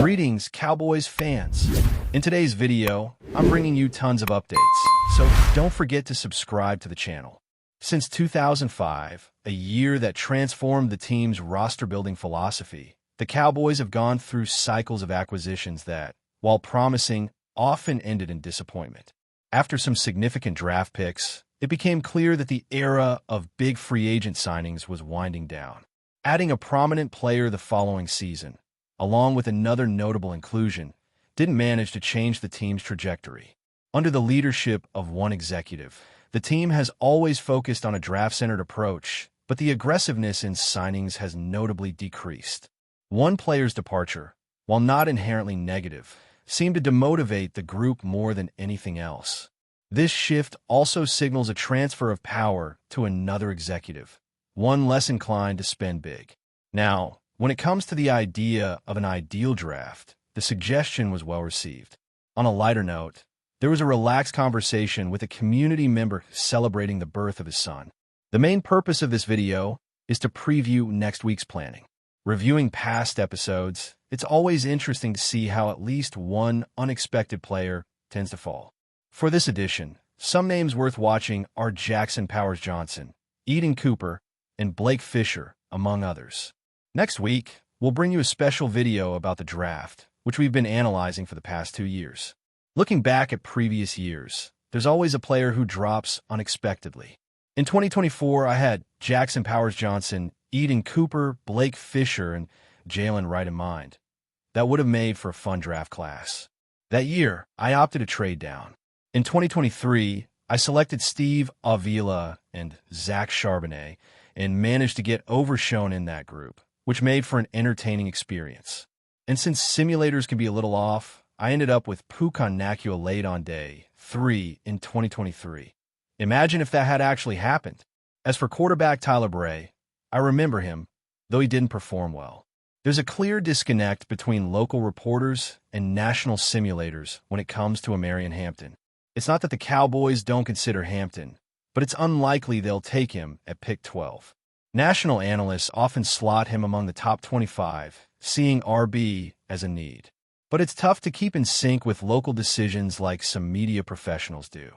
Greetings, Cowboys fans. In today's video, I'm bringing you tons of updates, so don't forget to subscribe to the channel. Since 2005, a year that transformed the team's roster-building philosophy, the Cowboys have gone through cycles of acquisitions that, while promising, often ended in disappointment. After some significant draft picks, it became clear that the era of big free agent signings was winding down. Adding a prominent player the following season, along with another notable inclusion, didn't manage to change the team's trajectory. Under the leadership of one executive, the team has always focused on a draft-centered approach, but the aggressiveness in signings has notably decreased. One player's departure, while not inherently negative, seemed to demotivate the group more than anything else. This shift also signals a transfer of power to another executive, one less inclined to spend big. Now, when it comes to the idea of an ideal draft, the suggestion was well received. On a lighter note, there was a relaxed conversation with a community member celebrating the birth of his son. The main purpose of this video is to preview next week's planning. Reviewing past episodes, it's always interesting to see how at least one unexpected player tends to fall. For this edition, some names worth watching are Jackson Powers-Johnson, Eden Cooper, and Blake Fisher, among others. Next week, we'll bring you a special video about the draft, which we've been analyzing for the past 2 years. Looking back at previous years, there's always a player who drops unexpectedly. In 2024, I had Jackson Powers-Johnson, Eden Cooper, Blake Fisher, and Jalen Wright in mind. That would have made for a fun draft class. That year, I opted to trade down. In 2023, I selected Steve Avila and Zach Charbonnet and managed to get overshown in that group, which made for an entertaining experience. And since simulators can be a little off, I ended up with Puka Nacua late on day 3 in 2023. Imagine if that had actually happened. As for quarterback Tyler Bray, I remember him, though he didn't perform well. There's a clear disconnect between local reporters and national simulators when it comes to Amarian Hampton. It's not that the Cowboys don't consider Hampton, but it's unlikely they'll take him at pick 12. National analysts often slot him among the top 25, seeing RB as a need. But it's tough to keep in sync with local decisions like some media professionals do.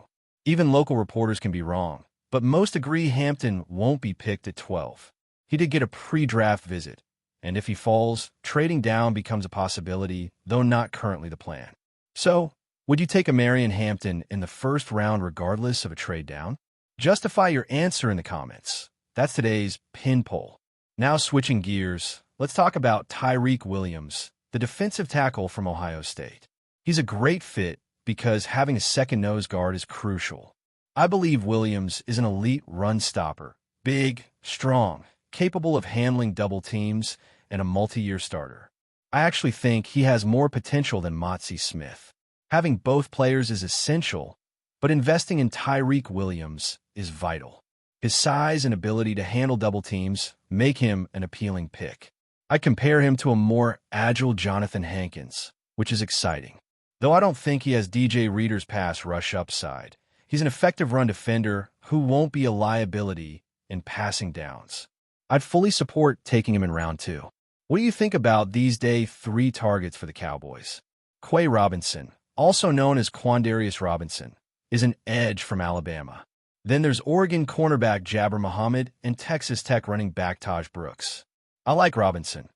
Even local reporters can be wrong, but most agree Hampton won't be picked at 12. He did get a pre-draft visit, and if he falls, trading down becomes a possibility, though not currently the plan. So, would you take Amarian Hampton in the first round regardless of a trade down? Justify your answer in the comments. That's today's pin poll. Now switching gears, let's talk about Tyreek Williams, the defensive tackle from Ohio State. He's a great fit because having a second nose guard is crucial. I believe Williams is an elite run stopper, big, strong, capable of handling double teams, and a multi-year starter. I actually think he has more potential than Motzie Smith. Having both players is essential, but investing in Tyreek Williams is vital. His size and ability to handle double teams make him an appealing pick. I compare him to a more agile Jonathan Hankins, which is exciting. Though I don't think he has DJ Reader's pass rush upside, he's an effective run defender who won't be a liability in passing downs. I'd fully support taking him in round 2. What do you think about these day 3 targets for the Cowboys? Quay Robinson, also known as Quandarius Robinson, is an edge from Alabama. Then there's Oregon cornerback Jabbar Muhammad and Texas Tech running back Taj Brooks. I like Robinson.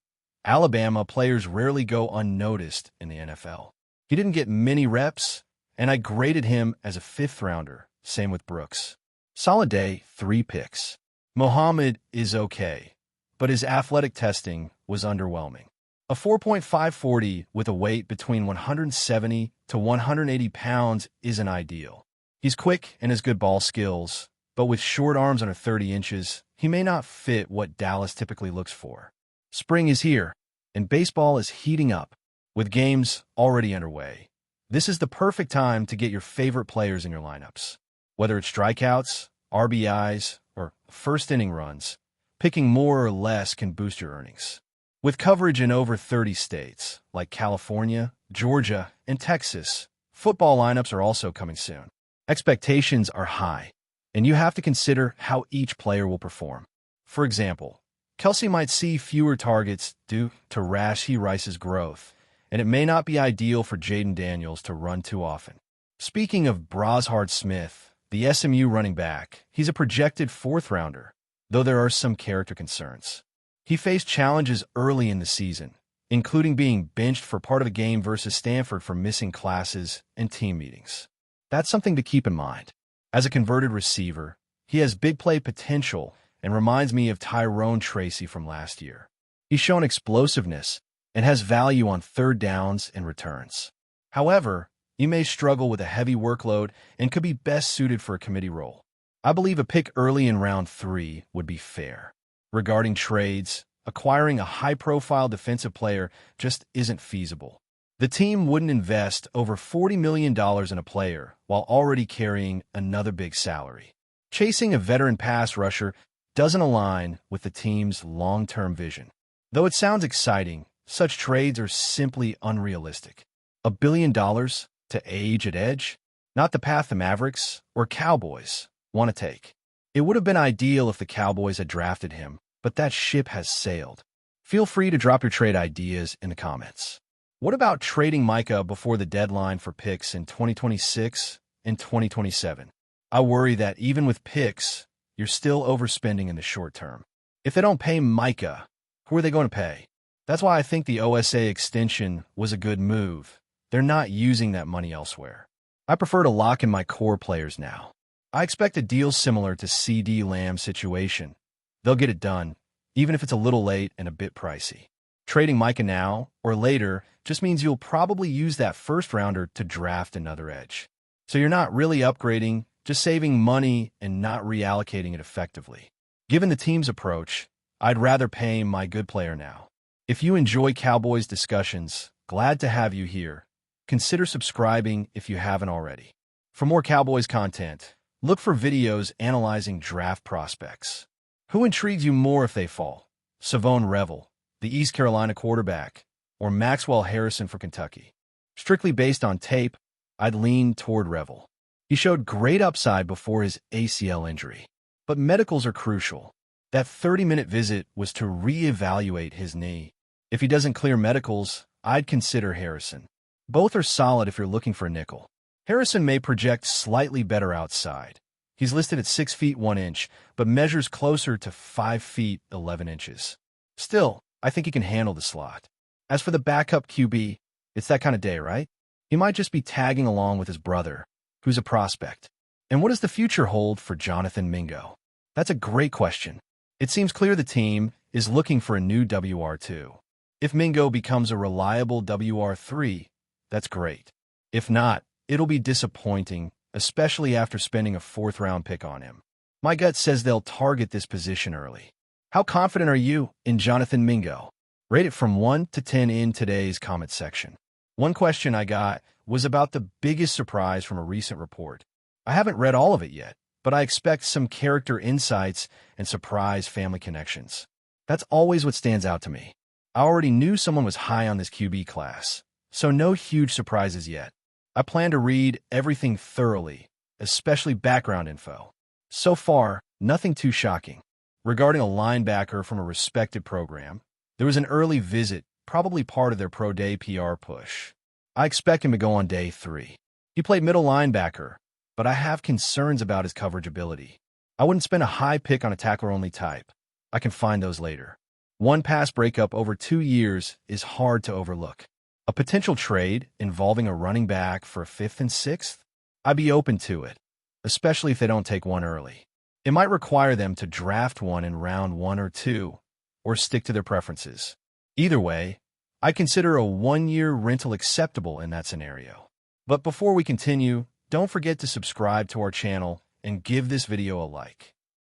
Alabama players rarely go unnoticed in the NFL. He didn't get many reps, and I graded him as a 5th rounder, same with Brooks. Solid day, 3 picks. Muhammad is okay, but his athletic testing was underwhelming. A 4.540 with a weight between 170 to 180 pounds isn't ideal. He's quick and has good ball skills, but with short arms under 30 inches, he may not fit what Dallas typically looks for. Spring is here, and baseball is heating up, with games already underway. This is the perfect time to get your favorite players in your lineups. Whether it's strikeouts, RBIs, or first-inning runs, picking more or less can boost your earnings. With coverage in over 30 states, like California, Georgia, and Texas, football lineups are also coming soon. Expectations are high, and you have to consider how each player will perform. For example, Kelsey might see fewer targets due to Rashee Rice's growth, and it may not be ideal for Jaden Daniels to run too often. Speaking of Brashard Smith, the SMU running back, he's a projected fourth-rounder, though there are some character concerns. He faced challenges early in the season, including being benched for part of a game versus Stanford for missing classes and team meetings. That's something to keep in mind. As a converted receiver, he has big play potential and reminds me of Tyrone Tracy from last year. He's shown explosiveness and has value on third downs and returns. However, he may struggle with a heavy workload and could be best suited for a committee role. I believe a pick early in round 3 would be fair. Regarding trades, acquiring a high-profile defensive player just isn't feasible. The team wouldn't invest over $40 million in a player while already carrying another big salary. Chasing a veteran pass rusher doesn't align with the team's long-term vision. Though it sounds exciting, such trades are simply unrealistic. $1 billion to age at edge? Not the path the Mavericks or Cowboys want to take. It would have been ideal if the Cowboys had drafted him, but that ship has sailed. Feel free to drop your trade ideas in the comments. What about trading Micah before the deadline for picks in 2026 and 2027? I worry that even with picks, you're still overspending in the short term. If they don't pay Micah, who are they going to pay? That's why I think the OSA extension was a good move. They're not using that money elsewhere. I prefer to lock in my core players now. I expect a deal similar to CD Lamb's situation. They'll get it done, even if it's a little late and a bit pricey. Trading Micah now or later just means you'll probably use that first-rounder to draft another edge. So you're not really upgrading, just saving money and not reallocating it effectively. Given the team's approach, I'd rather pay my good player now. If you enjoy Cowboys discussions, glad to have you here. Consider subscribing if you haven't already. For more Cowboys content, look for videos analyzing draft prospects. Who intrigues you more if they fall? Savone Revel, the East Carolina quarterback, or Maxwell Harrison for Kentucky? Strictly based on tape, I'd lean toward Revel. He showed great upside before his ACL injury. But medicals are crucial. That 30-minute visit was to reevaluate his knee. If he doesn't clear medicals, I'd consider Harrison. Both are solid if you're looking for a nickel. Harrison may project slightly better outside. He's listed at 6 feet 1 inch, but measures closer to 5 feet 11 inches. Still, I think he can handle the slot. As for the backup QB, it's that kind of day, right? He might just be tagging along with his brother, who's a prospect. And what does the future hold for Jonathan Mingo? That's a great question. It seems clear the team is looking for a new WR2. If Mingo becomes a reliable WR3, that's great. If not, it'll be disappointing, especially after spending a 4th-round pick on him. My gut says they'll target this position early. How confident are you in Jonathan Mingo? Rate it from 1 to 10 in today's comment section. One question I got was about the biggest surprise from a recent report. I haven't read all of it yet, but I expect some character insights and surprise family connections. That's always what stands out to me. I already knew someone was high on this QB class, so no huge surprises yet. I plan to read everything thoroughly, especially background info. So far, nothing too shocking. Regarding a linebacker from a respected program, there was an early visit, probably part of their pro day PR push. I expect him to go on day 3. He played middle linebacker, but I have concerns about his coverage ability. I wouldn't spend a high pick on a tackler-only type. I can find those later. One pass breakup over 2 years is hard to overlook. A potential trade involving a running back for a 5th and 6th? I'd be open to it, especially if they don't take one early. It might require them to draft one in round 1 or 2, or stick to their preferences. Either way, I consider a 1-year rental acceptable in that scenario. But before we continue, don't forget to subscribe to our channel and give this video a like.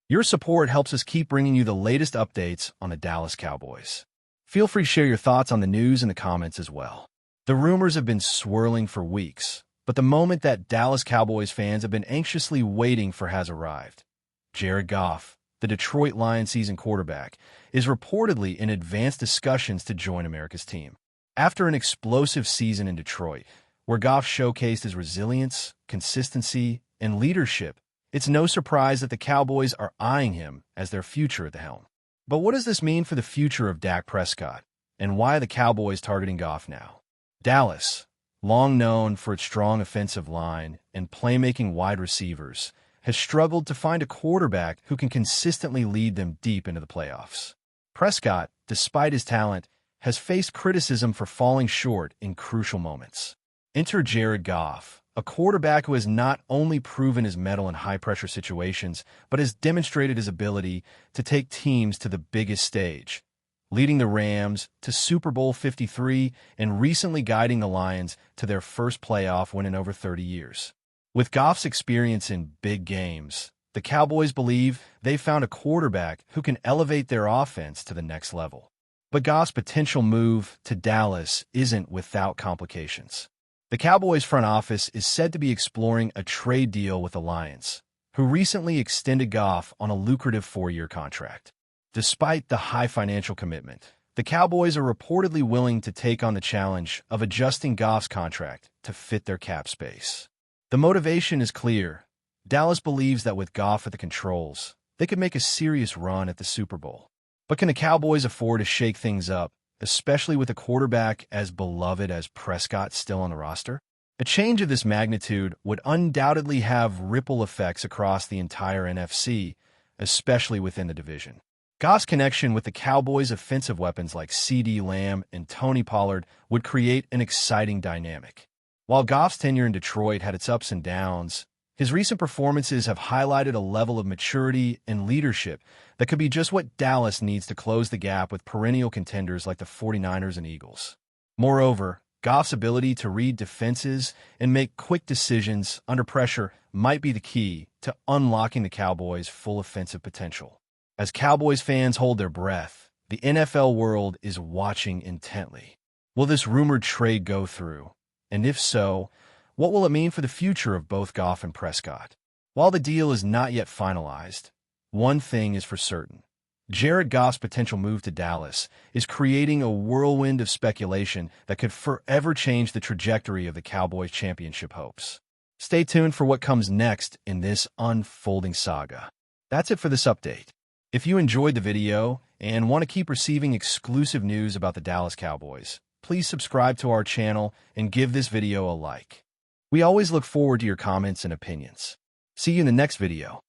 Your support helps us keep bringing you the latest updates on the Dallas Cowboys. Feel free to share your thoughts on the news in the comments as well. The rumors have been swirling for weeks, but the moment that Dallas Cowboys fans have been anxiously waiting for has arrived. Jared Goff, the Detroit Lions season quarterback, is reportedly in advanced discussions to join America's team. After an explosive season in Detroit, where Goff showcased his resilience, consistency, and leadership, it's no surprise that the Cowboys are eyeing him as their future at the helm. But what does this mean for the future of Dak Prescott, and why are the Cowboys targeting Goff now? Dallas, long known for its strong offensive line and playmaking wide receivers, has struggled to find a quarterback who can consistently lead them deep into the playoffs. Prescott, despite his talent, has faced criticism for falling short in crucial moments. Enter Jared Goff, a quarterback who has not only proven his mettle in high-pressure situations, but has demonstrated his ability to take teams to the biggest stage, leading the Rams to Super Bowl 53 and recently guiding the Lions to their first playoff win in over 30 years. With Goff's experience in big games, the Cowboys believe they've found a quarterback who can elevate their offense to the next level. But Goff's potential move to Dallas isn't without complications. The Cowboys front office is said to be exploring a trade deal with the Lions, who recently extended Goff on a lucrative 4-year contract. Despite the high financial commitment, the Cowboys are reportedly willing to take on the challenge of adjusting Goff's contract to fit their cap space. The motivation is clear. Dallas believes that with Goff at the controls, they could make a serious run at the Super Bowl. But can the Cowboys afford to shake things up, especially with a quarterback as beloved as Prescott still on the roster? A change of this magnitude would undoubtedly have ripple effects across the entire NFC, especially within the division. Goff's connection with the Cowboys' offensive weapons like CeeDee Lamb and Tony Pollard would create an exciting dynamic. While Goff's tenure in Detroit had its ups and downs, his recent performances have highlighted a level of maturity and leadership that could be just what Dallas needs to close the gap with perennial contenders like the 49ers and Eagles. Moreover, Goff's ability to read defenses and make quick decisions under pressure might be the key to unlocking the Cowboys' full offensive potential. As Cowboys fans hold their breath, the NFL world is watching intently. Will this rumored trade go through? And if so, what will it mean for the future of both Goff and Prescott? While the deal is not yet finalized, one thing is for certain. Jared Goff's potential move to Dallas is creating a whirlwind of speculation that could forever change the trajectory of the Cowboys' championship hopes. Stay tuned for what comes next in this unfolding saga. That's it for this update. If you enjoyed the video and want to keep receiving exclusive news about the Dallas Cowboys, please subscribe to our channel and give this video a like. We always look forward to your comments and opinions. See you in the next video.